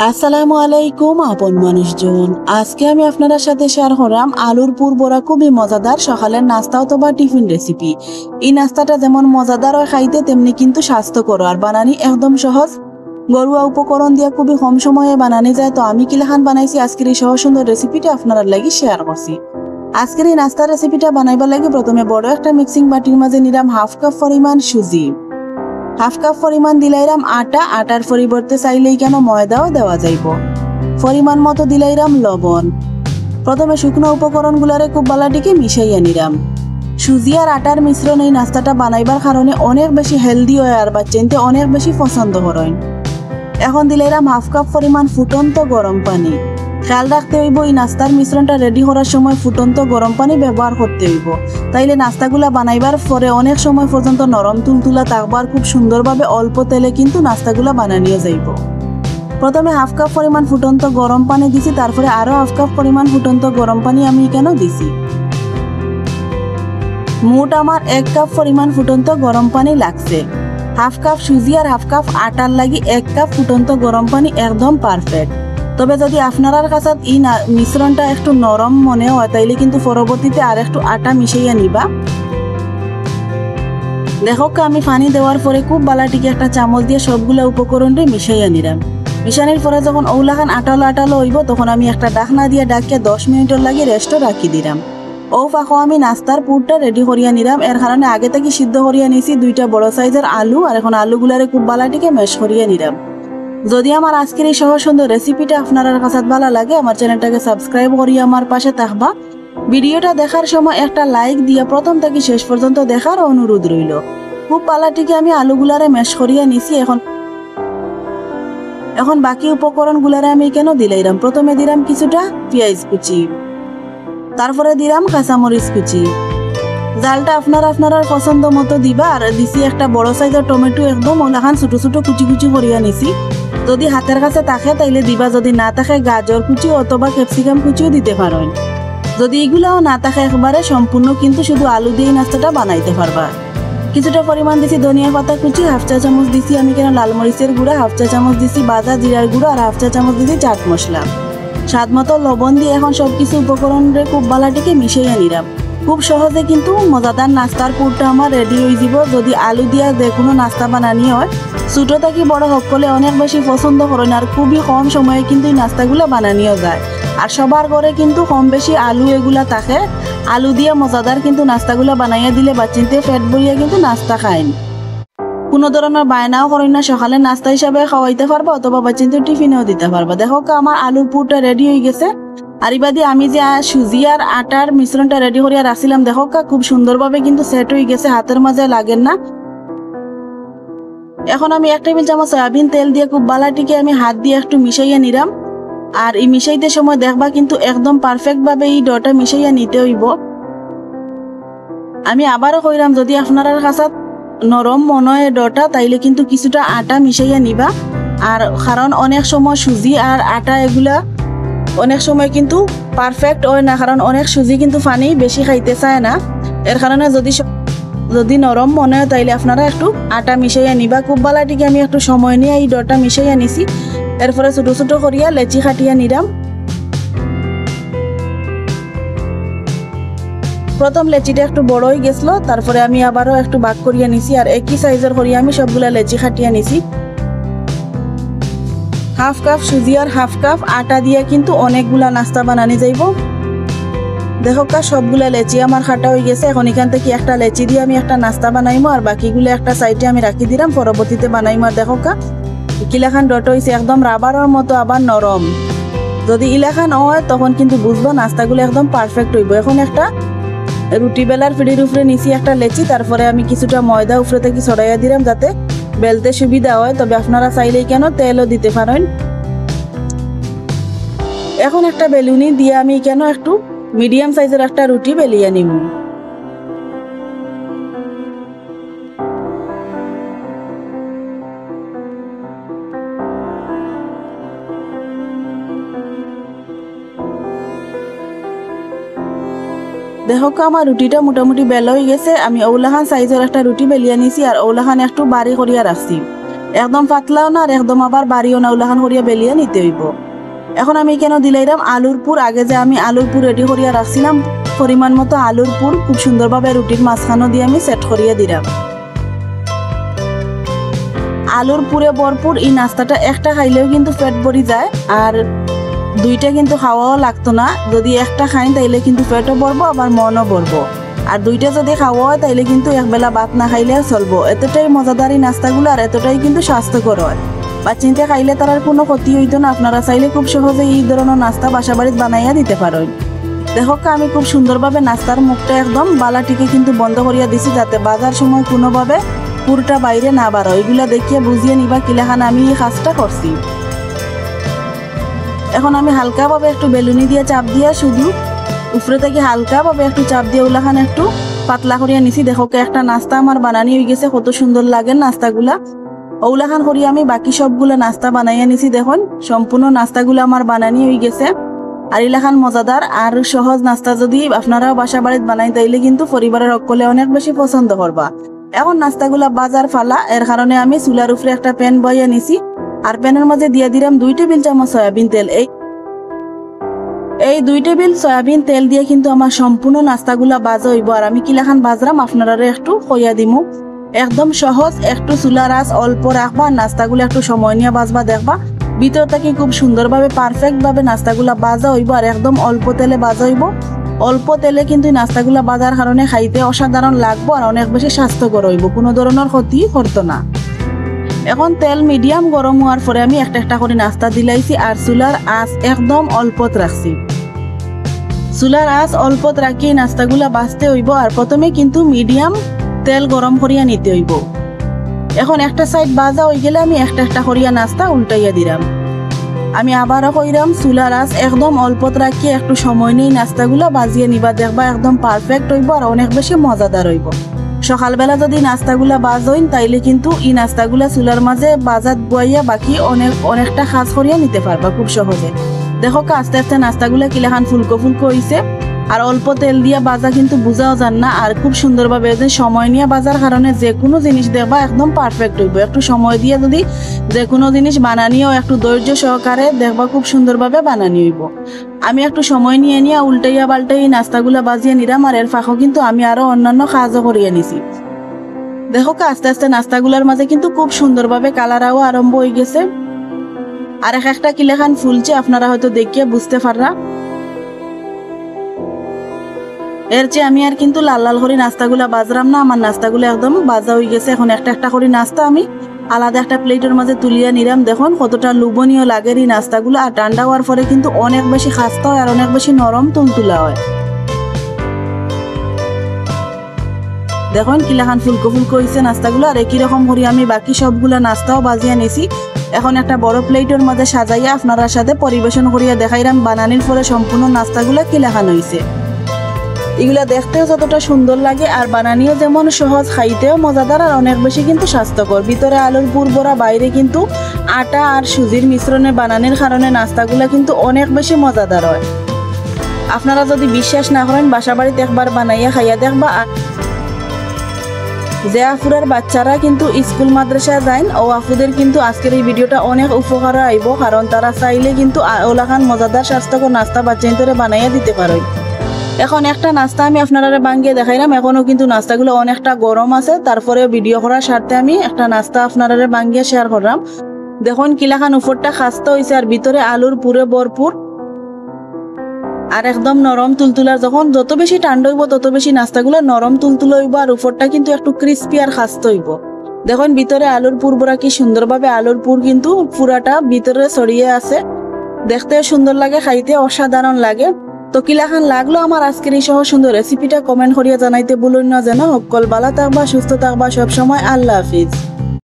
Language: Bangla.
আসসালামু আলাইকুম আপন মানুষজন। আজকে আমি আপনাদের সাথে শেয়ার করলাম আলুর পুর বড়া খুবই মজাদার সকালের নাস্তা অথবা টিফিন রেসিপি। এই নাস্তাটা যেমন মজাদার হয় খাইতে, তেমনি কিন্তু স্বাস্থ্যকর আর বানানি একদম সহজ। ঘরোয়া উপকরণ দিয়ে খুবই কম সময়ে বানানো যায়। তো আমি কিলাখান বানাইছি আজকের এই সহজ সুন্দর রেসিপিটা আপনার লাগি শেয়ার করছি। আজকের এই নাস্তার রেসিপিটা বানাইবার লাগে প্রথমে বড় একটা মিক্সিং বাটির মাঝে নিলাম হাফ কাপ পরিমাণ সুজি, হাফ কাপ পরিমাণ দিলাইরাম আটা, আটার পরিবর্তে চাইলেই কেন ময়দাও দেওয়া যাইব। পরিমাণ মতো দিলাইরাম লবণ। প্রথমে শুকনো উপকরণগুলারে খুব বালাটিকে মিশাইয়া নিলাম। সুজি আর আটার মিশ্রণ এই নাস্তাটা বানাইবার কারণে অনেক বেশি হেলদি হয় আর বাচ্চাইনতে অনেক বেশি পছন্দ করেন। এখন দিলাইরাম হাফ কাপ পরিমাণ ফুটন্ত গরম পানি। খেয়াল রাখতে হইব এই নাস্তার মিশ্রণটা রেডি করার সময় ফুটন্ত গরম পানি ব্যবহার করতে হইব, তাইলে নাস্তাগুলা বানাইবার পরে অনেক সময় পর্যন্ত নরম তুলতুলা থাকবার খুব সুন্দরভাবে অল্প তেলে কিন্তু নাস্তাগুলা বানানিয়ে যাইব। প্রথমে হাফ কাপ পরিমাণ ফুটন্ত গরম পানি দিছি, তারপরে আরো হাফ কাপ পরিমাণ ফুটন্ত গরম পানি আমি কেন দিছি। মোট আমার 1 কাপ পরিমাণ ফুটন্ত গরম পানি লাগছে। হাফ কাপ সুজি আর হাফ কাপ আটার লাগি 1 কাপ ফুটন্ত গরম পানি একদম পারফেক্ট। তবে যদি আপনার কাছে এই মিশ্রণটা একটু নরম মনে হয়, তাইলে কিন্তু পরবর্তীতে আর একটু আটা মিশাইয়া নিবা। দেখো আমি পানি দেওয়ার পরে খুব বালাটিকে একটা চামচ দিয়ে সবগুলা উপকরণটা মিশাইয়া নিলাম। মিশানির পরে যখন ওগুলাখান আটালো আটালো হইব, তখন আমি একটা ডাকনা দিয়ে ডাকিয়ে 10 মিনিটের লাগে রেস্টও রাখি দিলাম। ও ফাঁকো আমি নাস্তার পুরটা রেডি করিয়া নিলাম। এর কারণে আগে থেকে সিদ্ধ করিয়া নিছি 2টা বড় সাইজের আলু, আর এখন আলুগুলারে খুব বালাটিকে ম্যাশ করিয়া নিলাম। যদি আমার আজকের এই সহজ সুন্দর রেসিপিটা আপনার কাছে ভালো লাগে, আমার চ্যানেলটাকে সাবস্ক্রাইব করিয়া আমার পাশে থাকবা। ভিডিওটা দেখার সময় একটা লাইক দিয়ে প্রথম থেকে শেষ পর্যন্ত দেখার অনুরোধ রইল। খুব পালাটিকে আমি আলুগুলারে ম্যাশ করিয়া নিছি। এখন বাকি উপকরণগুলারে আমি কেন দিলাইরাম। প্রথমে দিলাম কিছুটা পেঁয়াজ কুচি, তারপরে দিলাম কাঁচামরিচ কুচি। জালটা আপনার পছন্দ মতো দিবা। আর দিছি একটা বড় সাইজের টমেটো, একদম ওলাখান ছোট ছোট কুচি কুচি করিয়া নিছি। যদি হাতের কাছে থাকে তাইলে দিবা, যদি না থাকে গাজর কুচি অথবা ক্যাপসিকাম কুচিও দিতে পারেন। যদি এগুলাও না থাকে একবারে সম্পূর্ণ কিন্তু শুধু আলু দিয়ে নাস্তাটা বানাইতে পারবা। কিছুটা পরিমাণ দিছি ধনিয়া পাতা কুচি, হাফ চা চামচ দিছি আমি কেন লাল মরিচের গুঁড়া, হাফ চা চামচ দিছি ভাজা জিরার গুঁড়া, আর হাফ চা চামচ দিছি চাট মশলা। স্বাদ মতো লবণ দিয়ে এখন সবকিছু উপকরণে খুব বালাটিকে মিশাইয়া নিলাম। খুব সহজে কিন্তু মজাদার নাস্তার পুরটা আমার রেডি হয়ে যাব। যদি আলু দিয়া যে কোনো নাস্তা বানানি হয়, ছোট থাকি বড় সকলে অনেক বেশি পছন্দ করেন। আর খুবই কম সময়ে কিন্তু এই নাস্তাগুলো বানানিও যায়। আর সবার ঘরে কিন্তু কম বেশি আলু এগুলা থাকে। আলু দিয়ে মজাদার কিন্তু নাস্তাগুলো বানাইয়া দিলে বাচ্চাতে পেট ভরিয়া কিন্তু নাস্তা খায়। কোনো ধরনের বায়নাও করেন না, সকালে নাস্তা হিসাবে খাওয়াইতে পারবা অথবা বাচ্চাতে টিফিনেও দিতে পারবা। দেখো আমার আলুর পুরটা রেডি হয়ে গেছে। আর এবারে আমি যে সুজি আর আটার মিশ্রণটা রেডি করিয়া রাখছিলাম, দেখো খুব সুন্দরভাবে কিন্তু সেট হয়ে গেছে, হাতের মাঝে লাগেন না। এখন আমি 1 টেবিল চামচ সয়াবিন তেল দিয়ে খুব বালাটিকে আমি হাত দিয়ে একটু মিশাইয়া নিলাম। আর এই মিশাইতে সময় দেখবা কিন্তু একদম পারফেক্ট ভাবে এই ডটা মিশাইয়া নিতে হইব। আমি আবারও কইরাম, যদি আপনার কাছে নরম মনে হয় ডটা, তাইলে কিন্তু কিছুটা আটা মিশাইয়া নিবা। আর কারণ অনেক সময় সুজি আর আটা এগুলা অনেক সময় কিন্তু পারফেক্ট হয় না, কারণ অনেক সুজি কিন্তু পানি বেশি খাইতে চায় না। এর কারণে যদি নরম মনে হয় তাইলে আপনারা একটু আটা মিশাইয়া নিবা। খুব বালাটিকে আমি একটু সময় নিয়ে এই ডটা মিশাইয়া নিছি। এরপরে ছোট ছোট করিয়া লেচি কাটিয়া নিলাম। প্রথম লেচিটা একটু বড় হয়ে গেছিল, তারপরে আমি আবারও একটু ভাগ করিয়া নিছি। আর একই সাইজের করিয়া আমি সবগুলা লেচি কাটিয়া নিছি। হাফ কাপ সুজি আর হাফ কাপ আটা দিয়ে কিন্তু অনেকগুলা নাস্তা বানানি যাইব। দেখো সবগুলা লেচি আমার কাটা হয়ে গেছে। এখন এখান থেকে একটা লেচি দিয়ে আমি একটা নাস্তা বানাইমো, আর বাকিগুলো একটা সাইডে আমি রাখি দিলাম, পরবর্তীতে বানাইমো। আর দেখো কিলাখান ডট হয়েছে একদম রাবারের মতো, আবার নরম। যদি ইলাখান হয় তখন কিন্তু বুঝবো নাস্তাগুলো একদম পারফেক্ট হইব। এখন একটা রুটি বেলার ফিডির উপরে নিছি একটা লেচি, তারপরে আমি কিছুটা ময়দা উপরে থেকে ছড়াইয়া দিলাম যাতে বেলতে সুবিধা হয়। তবে আপনারা চাইলেই কেন তেলও দিতে পারেন। এখন একটা বেলুনি দিয়ে আমি কেন একটু মিডিয়াম সাইজের একটা রুটি বেলিয়ে নিব। দেখো আমার রুটিটা মোটামুটি বেলা হয়ে গেছে। আমি ওলাখান সাইজের একটা রুটি বেলিয়ে নিছি, আর ওলাখান একটু বাড়ি করিয়া রাখছি। একদম পাতলাও না আর একদম আবার বাড়িও না, উলাখান করিয়া বেলিয়ে নিতে হইব। এখন আমি কেন দিলাইরাম আলুর পুর। আগে যে আমি আলুর পুর রেডি করিয়া রাখছিলাম, পরিমাণ মতো আলুর পুর খুব সুন্দরভাবে রুটির মাঝখানো দিয়ে আমি সেট করিয়া দিলাম। আলুর পুরে ভরপুর এই নাস্তাটা একটা খাইলেও কিন্তু পেট ভরি যায়, আর দুইটা কিন্তু খাওয়াও লাগতো না। যদি একটা খাই তাইলে কিন্তু পেটও ভরবো আবার মনও ভরবো, আর দুইটা যদি খাওয়া হয় তাইলে কিন্তু একবেলা ভাত না খাইলেও চলবো। এতটাই মজাদার এই নাস্তাগুলো আর এতটাই কিন্তু স্বাস্থ্যকর হয়। বাচ্চিনতে খাইলে তার আর কোনো ক্ষতি হইতো না। আপনারা চাইলে খুব সহজে এই ধরনের নাস্তা বাসা বাড়িতে বানাইয়া দিতে পারেন। দেখো আমি খুব সুন্দরভাবে নাস্তার মুখটা একদম বালাটিকে কিন্তু বন্ধ করিয়া দিছি, যাতে বাজার সময় কোনোভাবে পুরটা বাইরে না বাড়ো। এগুলা দেখিয়ে বুঝিয়ে নিবা কিলাখান আমি এই কাজটা করছি। এখন আমি হালকাভাবে একটু বেলুনি দিয়ে চাপ দিয়া শুধু উপরে থেকে হালকাভাবে একটু চাপ দিয়ে উলাখান একটু পাতলা করিয়া নিছি। দেখো একটা নাস্তা আমার বানানি হয়ে গেছে, কত সুন্দর লাগে নাস্তাগুলা। ওগুলাখান করিয়া আমি বাকি সবগুলা নাস্তা বানাইয়া নিছি। দেখুন সম্পূর্ণ নাস্তাগুলো আমার বানানি হয়ে গেছে। আর এলাখান মজাদার আর সহজ নাস্তা যদি আপনারাও বাসা বাড়িতে বানাই তাইলে কিন্তু পরিবারের সকলে অনেক বেশি পছন্দ করবা। এখন নাস্তাগুলা বাজার ফালা, এর কারণে আমি চুলার উপরে একটা প্যান বইয়া নিছি, আর প্যানের মাঝে দিয়ে দিলাম 2 টেবিল চামচ সয়াবিন তেল। এই 2 টেবিল সয়াবিন তেল দিয়ে কিন্তু আমার সম্পূর্ণ নাস্তাগুলা বাজা হইব। আর আমি কিলাখান বাজরাম আপনারা একটু কইয়া দিমু। একদম সহজ, একটু চুলার আঁচ অল্প রাখবা, নাস্তাগুলো একটু সময় নিয়ে বাজবা, দেখবা ভিতর থেকে খুব সুন্দরভাবে পারফেক্ট ভাবে নাস্তাগুলা বাজা হইব। আর একদম অল্প তেলে বাজা হইব। অল্প তেলে কিন্তু নাস্তাগুলা বাজার কারণে খাইতে অসাধারণ লাগবো আর অনেক বেশি স্বাস্থ্যকর হইব, কোনো ধরনের ক্ষতি করতো না। এখন তেল মিডিয়াম গরম হওয়ার পরে আমি একটা একটা করে নাস্তা দিলাইছি, আর চুলার আঁচ একদম অল্পত রাখছি। চুলার আঁচ অল্পত রাখি নাস্তাগুলা বাজতে হইব। আর প্রথমে কিন্তু মিডিয়াম তেল গরম করিয়া নিতে হইব। এখন একটা সাইড বাজা হয়ে গেলে আমি একটা একটা করিয়া নাস্তা উল্টাইয়া দিলাম। আমি আবারও কইরাম চুলার আঁচ একদম অল্পত রাখি একটু সময় নেই নাস্তাগুলা বাজিয়ে নিবা, দেখবা একদম পারফেক্ট হইব আর অনেক বেশি মজাদার হইব। সকালবেলা যদি নাস্তাগুলা বাজ হইন তাইলে কিন্তু এই নাস্তাগুলা চুলার মাঝে বাজাত বইয়া বাকি অনেকটা কাজ করিয়া নিতে পারবা খুব সহজে। দেখো আস্তে আস্তে নাস্তাগুলা কিলাখান ফুলকো ফুলকো হইছে, আর অল্প তেল দিয়া বাজা কিন্তু বুঝাও যান না। আর খুব সুন্দরভাবে সময় নিয়ে বাজার কারণে যে কোনো জিনিস দেখবা একদম পারফেক্ট হইব। একটু সময় দিয়ে যদি যে কোনো জিনিস বানানিও একটু ধৈর্য সহকারে দেখবা খুব সুন্দরভাবে বানানি হইব। আমি একটু সময় নিয়ে উল্টাইয়া পাল্টাই নাস্তাগুলা বাজিয়ে নিলাম, আর এর ফাঁকও কিন্তু আমি আরো অন্যান্য কাজও করিয়ে নিছি। দেখো আস্তে আস্তে নাস্তাগুলার মাঝে কিন্তু খুব সুন্দরভাবে কালারও আরম্ভ হয়ে গেছে, আর একটা কিলাখান ফুলছে আপনারা হয়তো দেখিয়ে বুঝতে পাররা। এর চেয়ে আমি আর কিন্তু লাল লাল করে নাস্তাগুলা বাজরাম না, আমার নাস্তাগুলো একদম বাজা হয়ে গেছে। এখন একটা একটা করে নাস্তা আমি আলাদা একটা প্লেটের মাঝে তুলিয়া নিলাম। দেখুন কতটা লোভনীয় লাগে এই নাস্তাগুলো, আর ঠান্ডা হওয়ার পরে কিন্তু অনেক বেশি খাস্তা হয় আর অনেক বেশি নরম তুলতুলা হয়। দেখুন কিলাখান ফুলকো ফুলকো হয়েছে নাস্তাগুলো। আর একই রকম করে আমি বাকি সবগুলা নাস্তাও বাজিয়ে নিছি। এখন একটা বড় প্লেটের মাঝে সাজাইয়া আপনারা সাথে পরিবেশন করিয়া দেখাইলাম বানানির পরে সম্পূর্ণ নাস্তাগুলা কিলাখান হয়েছে। এগুলা দেখতেও যতটা সুন্দর লাগে আর বানানিও যেমন সহজ, খাইতেও মজাদার আর অনেক বেশি কিন্তু স্বাস্থ্যকর। ভিতরে আলুর পুর ভরা, বাইরে কিন্তু আটা আর সুজির মিশ্রণে বানানোর কারণে নাস্তাগুলা কিন্তু অনেক বেশি মজাদার হয়। আপনারা যদি বিশ্বাস না করেন বাসা বাড়িতে একবার বানাইয়া খাইয়া দেখবা। যে আফুরার বাচ্চারা কিন্তু স্কুল মাদ্রাসায় যায় ও আফুদের কিন্তু আজকের এই ভিডিওটা অনেক উপকার আইব, কারণ তারা চাইলে কিন্তু ওলাখান মজাদার স্বাস্থ্যকর নাস্তা বাচ্চাদের বানাইয়া দিতে পারে। এখন একটা নাস্তা আমি আপনারা বাঙ্গিয়ে দেখাইলাম, এখনো কিন্তু নাস্তাগুলো অনেকটা গরম আছে। তারপরে ভিডিও করার স্বার্থে আমি একটা নাস্তা আপনারা বাঙ্গিয়ে শেয়ার করলাম। দেখুন কিলাখান উপরটা খাস্তা হয়েছে আর ভিতরে আলুর পুরে ভরপুর আর একদম নরম তুলতুলার। যখন যত বেশি ঠান্ডা হইব তত বেশি নাস্তাগুলো নরম তুলতুলা হইব আর উপরটা কিন্তু একটু ক্রিস্পি আর খাস্তা হইব। দেখুন ভিতরে আলুর পুর ভরা কি সুন্দরভাবে আলুর পুর কিন্তু পুরাটা ভিতরে ছড়িয়ে আছে, দেখতেও সুন্দর লাগে, খাইতে অসাধারণ লাগে। তো কিলাখান লাগলো আমার আজকের এই সহজ সুন্দর রেসিপিটা কমেন্ট করিয়া জানাইতে ভুলুন না যেন। সকল ভালো থাকবা, সুস্থ থাকবা সব সময়। আল্লাহ হাফিজ।